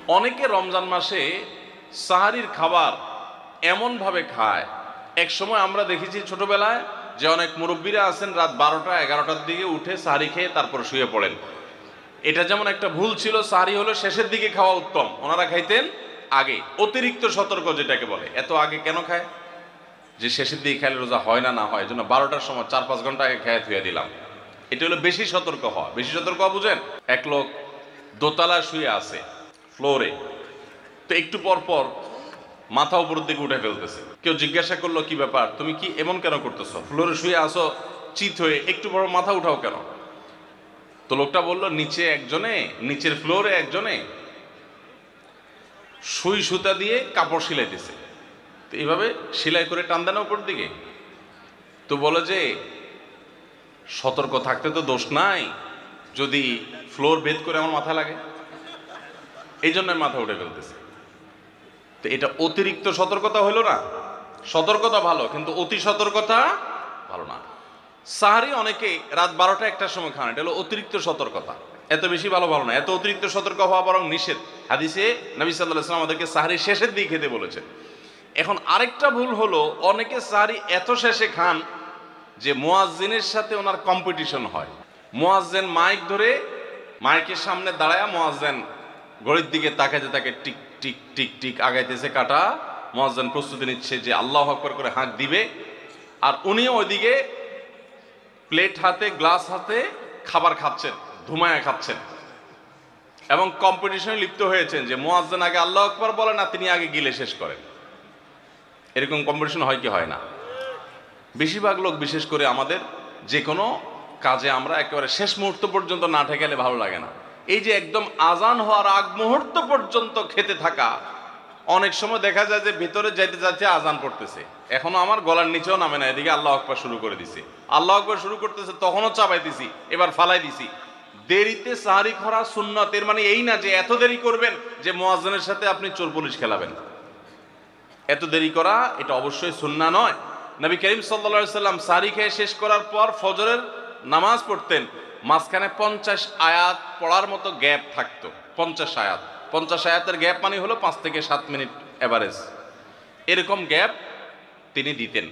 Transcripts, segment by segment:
অনেকে রমজান মাসে সাহারির খাবার এমনভাবে খায়, এক সময় আমরা দেখেছি ছোটবেলায় যে অনেক মুরব্বীরা আছেন রাত 12টা 11টার দিকে উঠে সাহারি খেয়ে তারপর শুয়ে পড়েন। এটা যেমন একটা ভুল ছিল, সাহারি হলো শেষের দিকে খাওয়া উত্তম, ওনারা খাইতেন আগে। অতিরিক্ত সতর্ক যেটাকে বলে, এত আগে কেন খায়? যে শেষের দিকে খাইলে রোজা হয় না হয়, এই জন্য 12টার সময় 4-5 ঘন্টা আগে খেয়ে ধুয়ে দিলাম। এটা হলো বেশি সতর্ক হওয়া। বেশি সতর্ক হওয়া বুঝেন? এক লোক দোতলা শুয়ে আছে ফ্লোরে, তো একটু পর পর মাথা উপরের দিকে উঠে ফেলতেছে। কেউ জিজ্ঞাসা করলো কি ব্যাপার, তুমি কি এমন কেন করতেছো? ফ্লোরে শুয়ে আসো চিত হয়ে, একটু পর মাথা উঠাও কেন? তো লোকটা বললো নিচের ফ্লোরে একজনে সুই সুতা দিয়ে কাপড় সিলাইতেছে, তো এইভাবে সেলাই করে টান দেন উপর দিকে। তো বলে যে সতর্ক থাকতে তো দোষ নাই, যদি ফ্লোর ভেদ করে আমার মাথা লাগে, এই জন্য মাথা উঠে ফেলতেছে। তো এটা অতিরিক্ত সতর্কতা হলো না? সতর্কতা ভালো, কিন্তু অতি সতর্কতা ভালো না। সাহারি অনেকে রাত 12টা 1টার সময় খান, এটা হলো অতিরিক্ত সতর্কতা। এত বেশি ভালো না, এত অতিরিক্ত সতর্ক হওয়া বরং নিষেধ। হাদিসে নবী সাল্লাল্লাহু আলাইহি ওয়াসাল্লাম আমাদেরকে সাহারি শেষের দিকে খেতে বলেছেন। এখন আরেকটা ভুল হলো, অনেকে সাহারি এত শেষে খান যে মুয়াজ্জিনের সাথে ওনার কম্পিটিশন হয়। মুয়াজ্জিন মাইক ধরে মাইকের সামনে দাঁড়ায়, মুয়াজ্জিন ঘড়ির দিকে তাকাইতে তাকে টিক টিক টিক টিক আগাইতেছে কাটা। মুয়াজ্জিন প্রস্তুতি নিচ্ছে যে আল্লাহু আকবার করে হাঁক দিবে, আর উনিও ওইদিকে প্লেট হাতে গ্লাস হাতে খাবার খাচ্ছেন, ধুমায়া খাচ্ছেন, এবং কম্পিটিশনে লিপ্ত হয়েছেন যে মুয়াজ্জিন আগে আল্লাহু আকবার বলে না, তিনি আগে গিলে শেষ করেন। এরকম কম্পিটিশন হয় কি হয় না? বেশিরভাগ লোক, বিশেষ করে আমাদের যে কোনো কাজে আমরা একেবারে শেষ মুহূর্ত পর্যন্ত না ঠেকালে ভালো লাগে না। এই যে একদম আজান হওয়ার আগ মুহূর্ত পর্যন্ত খেতে থাকা, অনেক সময় দেখা যায় যে ভিতরে যাইতে যাচ্ছে আজান পড়তেছে, এখনো আমার গলার নিচেও নামে না, এদিকে আল্লাহু আকবার শুরু করে দিছি, আল্লাহু আকবার শুরু করতেছে, তখনও চাপাইতেছি, এবার ফালাই দিছি। দেরিতে সাহারি খাওয়া সুন্নাত, এর মানে এই না যে এত দেরি করবেন যে মুয়াজ্জিনের সাথে আপনি চোর পুলিশ খেলাবেন। এত দেরি করা এটা অবশ্যই সুন্নাহ নয়। নবী করিম সাল্লাল্লাহু আলাইহি সাল্লাম সাহারি খেয়ে শেষ করার পর ফজরের নামাজ পড়তেন, মাঝখানে 50 আয়াত পড়ার মতো গ্যাপ থাকতো। 50 আয়াতের গ্যাপ মানে হলো 5 থেকে 7 মিনিট এভারেজ, এরকম গ্যাপ তিনি দিতেন,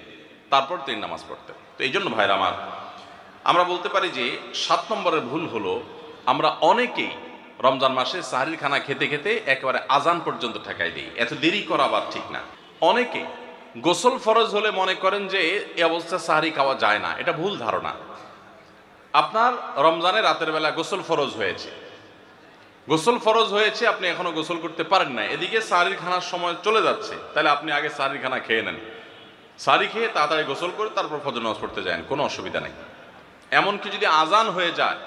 তারপর তিনি নামাজ পড়তেন। তো এই জন্য ভাইরা আমার, আমরা বলতে পারি যে 7 নম্বরের ভুল হলো, আমরা অনেকেই রমজান মাসে সাহারির খানা খেতে খেতে একেবারে আজান পর্যন্ত ঠেকাই দিই। এত দেরি করা আবার ঠিক না। অনেকে গোসল ফরজ হলে মনে করেন যে এই অবস্থা সাহারি খাওয়া যায় না, এটা ভুল ধারণা। আপনার রমজানে রাতের বেলা গোসল ফরজ হয়েছে, আপনি এখনো গোসল করতে পারেন না, এদিকে সাহারির খানার সময় চলে যাচ্ছে, তাহলে আপনি আগে সাহারির খানা খেয়ে নেন, সাহারি খেয়ে তাড়াতাড়ি গোসল করে তারপর ফজর নামাজ পড়তে যান, কোনো অসুবিধা নেই। এমনকি যদি আজান হয়ে যায়,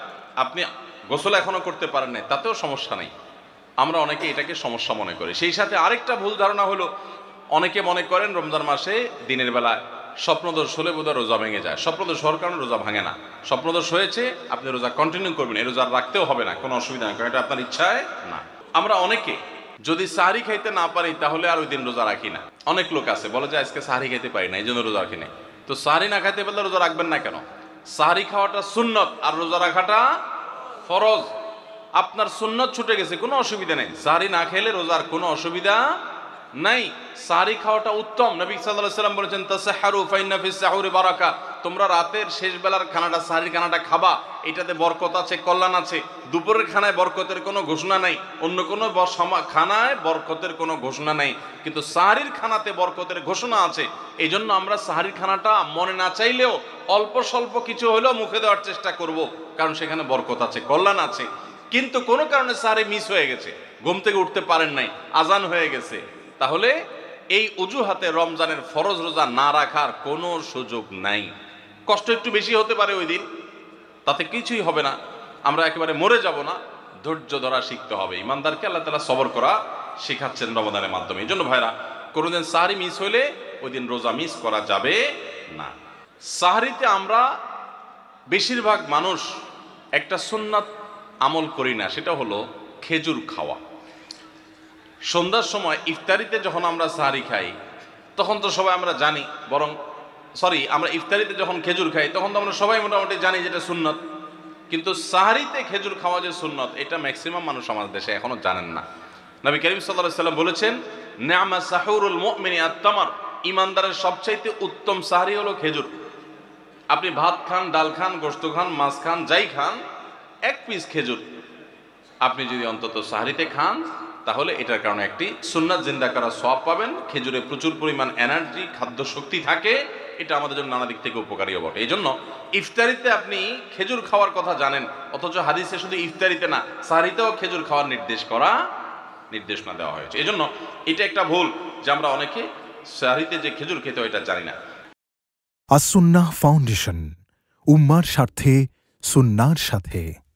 আপনি গোসল এখনো করতে পারেন না, তাতেও সমস্যা নেই। আমরা অনেকে এটাকে সমস্যা মনে করি। সেই সাথে আরেকটা ভুল ধারণা হলো, অনেকে মনে করেন রমজান মাসে দিনের বেলায় স্বপ্নদোষ হলে বোধহয় রোজা ভেঙে যায়। স্বপ্নদোষ হওয়ার কারণে রোজা ভাঙে না। স্বপ্নদোষ হয়েছে, আপনি রোজা কন্টিনিউ করবেন, এই রোজা রাখতেও হবে না, কোনো অসুবিধা নেই, কারণ এটা আপনার ইচ্ছায় না। আমরা অনেকে যদি সাহারি খাইতে না পারি তাহলে আর ওই দিন রোজা রাখি না। অনেক লোক আছে বলে যে আজকে সাহারি খাইতে পারি না, এই জন্য রোজা রাখি না। তো সাহারি না খাইতে পারলে রোজা রাখবেন না কেন? সাহারি খাওয়াটা সুন্নত আর রোজা রাখাটা ফরজ। আপনার সুন্নত ছুটে গেছে, কোনো অসুবিধা নেই, সাহারি না খেলে রোজার কোনো অসুবিধা নাই। সাহারি খাওয়াটা উত্তম। নবী সাল্লাল্লাহু আলাইহি ওয়াসাল্লাম বলেছেন, তাসাহহারু ফাইন্না ফিস সাহুরি বারাকা, তোমরা রাতের শেষ বেলার খানাটা, সাহারির খানাটা খাবা, এটাতে বরকত আছে, কল্যাণ আছে। দুপুরের খানায় বরকতের কোনো ঘোষণা নাই, অন্য কোনো খানায় বরকতের কোনো ঘোষণা নাই, কিন্তু সাহারির খানাতে বরকতের ঘোষণা আছে। এই জন্য আমরা সাহারির খানাটা মনে না চাইলেও অল্প স্বল্প কিছু হলেও মুখে দেওয়ার চেষ্টা করব, কারণ সেখানে বরকত আছে, কল্যাণ আছে। কিন্তু কোনো কারণে সাহারি মিস হয়ে গেছে, ঘুম থেকে উঠতে পারেন নাই, আজান হয়ে গেছে, তাহলে এই অজুহাতে রমজানের ফরজ রোজা না রাখার কোনো সুযোগ নাই। কষ্ট একটু বেশি হতে পারে ওই দিন, তাতে কিছুই হবে না, আমরা একেবারে মরে যাব না। ধৈর্য ধরা শিখতে হবে। ইমানদারকে আল্লাহ তাআলা সবর করা শেখাচ্ছেন রমজানের মাধ্যমে। এই জন্য ভাইরা, কোনোদিন সাহারি মিস হইলে ওই দিন রোজা মিস করা যাবে না। সাহারিতে আমরা বেশিরভাগ মানুষ একটা সুন্নাত আমল করি না, সেটা হলো খেজুর খাওয়া। সন্ধ্যার সময় ইফতারিতে যখন আমরা সাহারি খাই, তখন তো সবাই আমরা জানি, আমরা ইফতারিতে যখন খেজুর খাই তখন তো আমরা সবাই মোটামুটি জানি যেটা সুন্নত। কিন্তু সাহারিতে খেজুর খাওয়া যে সুন্নত, এটা ম্যাক্সিমাম মানুষ আমাদের দেশে এখনো জানেন না। নবী করিম সাল্লাল্লাহু আলাইহি ওয়াসাল্লাম বলেছেন, নি'মা সাহুরুল মুমিনি আত-তামার, ঈমানদারের সবচাইতে উত্তম সাহরি হলো খেজুর। আপনি ভাত খান, ডাল খান, গোশত খান, মাছ খান, যাই খান, এক পিস খেজুর আপনি যদি অন্তত সাহরিতে খান, তাহলে এটার কারণে একটি সুন্নাত জিন্দা করা সওয়াব পাবেন। খেজুরে প্রচুর পরিমাণ এনার্জি, খাদ্য শক্তি থাকে, এটা আমাদের জন্য নানা দিক থেকে উপকারীও বটে। এই জন্য ইফতারিতে আপনি খেজুর খাওয়ার কথা জানেন, অথচ হাদিসে শুধু ইফতারিতে না, সাহরিতেও খেজুর খাওয়ার নির্দেশনা দেওয়া হয়েছে। এই জন্য এটা একটা ভুল যে আমরা অনেকে সাহরিতে যে খেজুর খেতে হয় এটা জানি না। আস-সুন্নাহ ফাউন্ডেশন, উম্মার স্বার্থে সুন্নাহর সাথে।